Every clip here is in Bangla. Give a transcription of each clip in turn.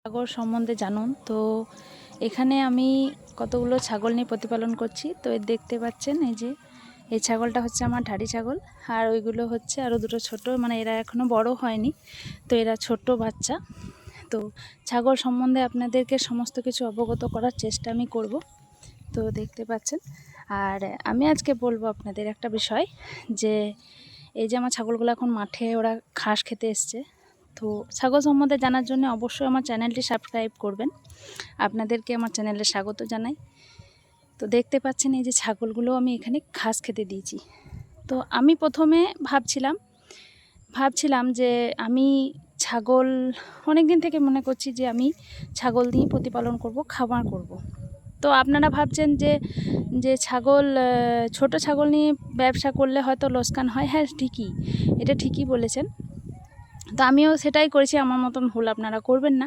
ছাগল সম্বন্ধে জানুন। তো এখানে আমি কতগুলো ছাগল নিয়ে প্রতিপালন করছি। তো দেখতে পাচ্ছেন এই যে এই ছাগলটা হচ্ছে আমার ধাড়ি ছাগল, আর ওইগুলো হচ্ছে আরও দুটো ছোট, মানে এরা এখনও বড় হয়নি, তো এরা ছোট বাচ্চা। তো ছাগল সম্বন্ধে আপনাদেরকে সমস্ত কিছু অবগত করার চেষ্টা আমি করব। তো দেখতে পাচ্ছেন, আর আমি আজকে বলবো আপনাদের একটা বিষয়, যে এই যে আমার ছাগলগুলো এখন মাঠে ওরা ঘাস খেতে এসছে। তো ছাগল সম্বন্ধে জানার জন্য অবশ্যই আমার চ্যানেলটি সাবস্ক্রাইব করবেন। আপনাদেরকে আমার চ্যানেলে স্বাগত জানাই। তো দেখতে পাচ্ছেন এই যে ছাগলগুলো আমি এখানে ঘাস খেতে দিয়েছি। তো আমি প্রথমে ভাবছিলাম যে আমি ছাগল অনেক দিন থেকে মনে করছি যে আমি ছাগল দিয়ে প্রতিপালন করব, খামার করব। তো আপনারা ভাবছেন যে ছাগল, ছোট ছাগল নিয়ে ব্যবসা করলে হয়তো লোকসান হয়। হ্যাঁ, এটা ঠিকই বলেছেন। তো আমিও সেটাই করেছি, আমার মতন ভুল আপনারা করবেন না।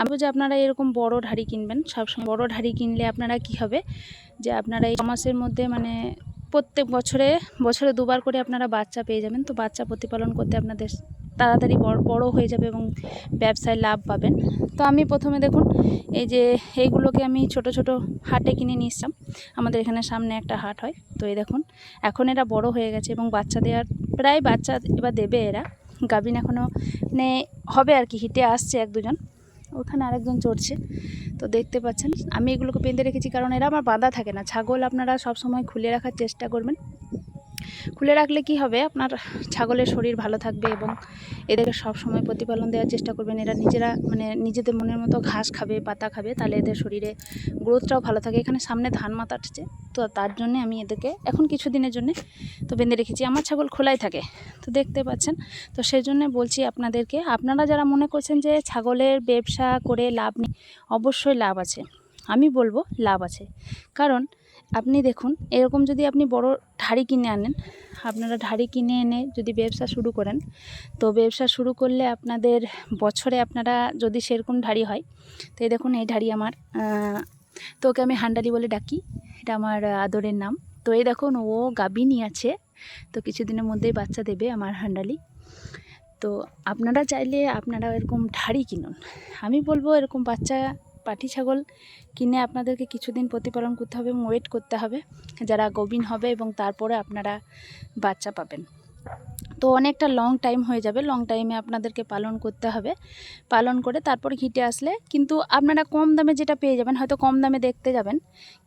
আমি যে আপনারা এরকম বড় ধাড়ি কিনবেন, সবসময় বড় ধাড়ি কিনলে আপনারা কি হবে, যে আপনারা এই মাসের মধ্যে মানে প্রত্যেক বছরে দুবার করে আপনারা বাচ্চা পেয়ে যাবেন। তো বাচ্চা প্রতিপালন করতে আপনাদের তাড়াতাড়ি বড় হয়ে যাবে এবং ব্যবসায় লাভ পাবেন। তো আমি প্রথমে দেখুন এই যে এইগুলোকে আমি ছোট ছোট হাটে কিনে নিয়ে এসলাম। আমাদের এখানে সামনে একটা হাট হয়। তো এই দেখুন এখন এরা বড় হয়ে গেছে এবং বাচ্চা দেওয়ার প্রায় বাচ্চা এবার দেবে। এরা গাভিন এখনও মানে হবে আর কি, হিটে আসছে এক দুজন, ওখানে আরেকজন চড়ছে। তো দেখতে পাচ্ছেন আমি এগুলোকে বেঁধে রেখেছি, কারণ এরা আমার বাঁধা থাকে না। ছাগল আপনারা সব সময় খুলে রাখার চেষ্টা করবেন। খুলে রাখলে কি হবে, আপনার ছাগলের শরীর ভালো থাকবে এবং এদেরকে সব সময় প্রতিপালন দেওয়ার চেষ্টা করবেন। এরা নিজেরা মানে নিজেদের মনের মতো ঘাস খাবে, পাতা খাবে, তাহলে এদের শরীরে গ্রোথটাও ভালো থাকে। এখানে সামনে ধান মাথা আসছে, তো তার জন্য আমি এদেরকে এখন কিছুদিনের জন্য তো বেঁধে রেখেছি। আমার ছাগল খোলাই থাকে, তো দেখতে পাচ্ছেন। তো সেই জন্য বলছি আপনাদেরকে, আপনারা যারা মনে করছেন যে ছাগলের ব্যবসা করে লাভ নেই, অবশ্যই লাভ আছে। আমি বলবো লাভ আছে, কারণ আপনি দেখুন এরকম যদি আপনি বড় ধাড়ি কিনে আনেন, আপনারা ধাড়ি কিনে এনে যদি ব্যবসা শুরু করেন, তো ব্যবসা শুরু করলে আপনাদের বছরে আপনারা যদি সেরকম ধাড়ি হয়, তো এই দেখুন এই ধাড়ি আমার, তো ওকে আমি হান্ডালি বলে ডাকি, এটা আমার আদরের নাম। তো এই দেখুন ও গাভিনী আছে, তো কিছুদিনের মধ্যেই বাচ্চা দেবে আমার হান্ডালি। তো আপনারা চাইলে আপনারা এরকম ধাড়ি কিনুন। আমি বলবো এরকম বাচ্চা পাটি ছাগল কিনে আপনাদেরকে কিছুদিন প্রতিপালন করতে হবে এবং ওয়েট করতে হবে যারা গাভিন হবে, এবং তারপরে আপনারা বাচ্চা পাবেন। তো অনেকটা লং টাইম হয়ে যাবে, লং টাইমে আপনাদেরকে পালন করতে হবে। পালন করে তারপর হিটে আসলে কিন্তু আপনারা কম দামে যেটা পেয়ে যাবেন, হয়তো কম দামে দেখতে যাবেন,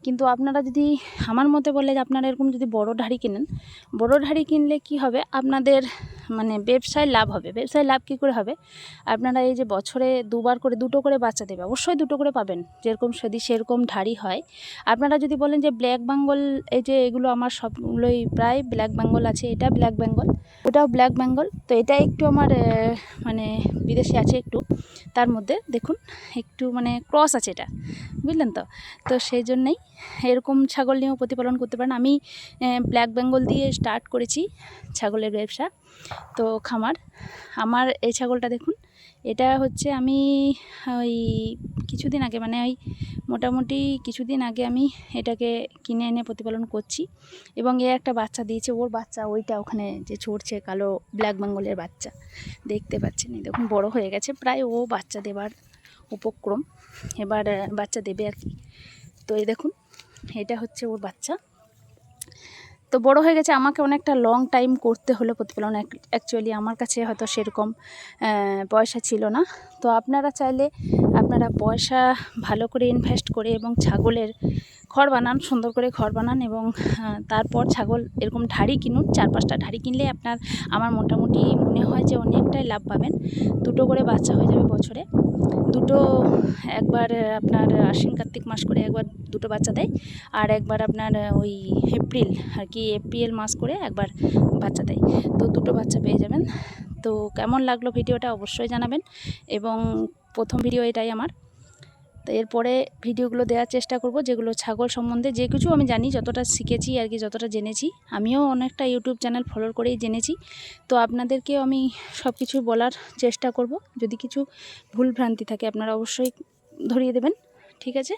কিন্তু আপনারা যদি আমার মতে বলে যে আপনারা এরকম যদি বড় ধাড়ি কিনেন, বড় ধাড়ি কিনলে কি হবে, আপনাদের মানে ব্যবসায় লাভ হবে। ব্যবসায় লাভ কী করে হবে, আপনারা এই যে বছরে দুবার করে দুটো করে বাচ্চা দেবে, অবশ্যই দুটো করে পাবেন, যেরকম যদি সেরকম ধাড়ি হয়। আপনারা যদি বলেন যে ব্ল্যাক বেঙ্গল, এই যে এগুলো আমার সবগুলোই প্রায় ব্ল্যাক বেঙ্গল আছে, এটা ব্ল্যাক বেঙ্গল, ওটাও ব্ল্যাক বেঙ্গল। তো এটা একটু আমার মানে বিদেশি আছে একটু, তার মধ্যে দেখুন একটু মানে ক্রস আছে এটা, বুঝলেন তো। তো সেই জন্যেই এরকম ছাগল নিয়েও প্রতিপালন করতে পারেন। আমি ব্ল্যাক বেঙ্গল দিয়ে স্টার্ট করেছি ছাগলের ব্যবসা, তো খামার। আমার এই ছাগলটা দেখুন, এটা হচ্ছে আমি ওই কিছুদিন আগে, মানে ওই মোটামুটি কিছুদিন আগে আমি এটাকে কিনে এনে প্রতিপালন করছি, এবং এ একটা বাচ্চা দিয়েছে। ওর বাচ্চা ওইটা ওখানে যে চড়ছে, কালো ব্ল্যাক বেঙ্গলের বাচ্চা দেখতে পাচ্ছেন, এই দেখুন বড় হয়ে গেছে প্রায়, ও বাচ্চা দেবার উপক্রম, এবার বাচ্চা দেবে আর কি। তো এই দেখুন এটা হচ্ছে ওর বাচ্চা, তো বড় হয়ে গেছে। আমাকে অনেকটা লং টাইম করতে হলো প্রতিপালন, অ্যাকচুয়ালি আমার কাছে হয়তো সেরকম পয়সা ছিল না। তো আপনারা চাইলে আপনারা পয়সা ভালো করে ইনভেস্ট করে এবং ছাগলের ঘর বানান, সুন্দর করে ঘর বানান, এবং তারপর ছাগল এরকম ধাড়ি কিনুন। 4-5টা ধাড়ি কিনলে আমার মোটামুটি মনে হয় যে অনেকটাই লাভ পাবেন। দুটো করে বাচ্চা হয়ে যাবে বছরে, দুটো, একবার আপনার আশ্বিন কার্তিক মাস করে একবার দুটো বাচ্চা দেয়, আর একবার আপনার ওই এপ্রিল আর কি, এপ্রিল মাস করে একবার বাচ্চা দেয়। তো দুটো বাচ্চা পেয়ে যাবেন। তো কেমন লাগলো ভিডিওটা অবশ্যই জানাবেন, এবং প্রথম ভিডিও এটাই আমার। তো এরপরে ভিডিওগুলো দেওয়ার চেষ্টা করব যেগুলো ছাগল সম্বন্ধে যে কিছু আমি জানি, যতটা শিখেছি আর কি, যতটা জেনেছি। আমিও অনেকটা ইউটিউব চ্যানেল ফলো করেই জেনেছি। তো আপনাদেরকেও আমি সব কিছু বলার চেষ্টা করব। যদি কিছু ভুল ভ্রান্তি থাকে আপনারা অবশ্যই ধরিয়ে দেবেন, ঠিক আছে।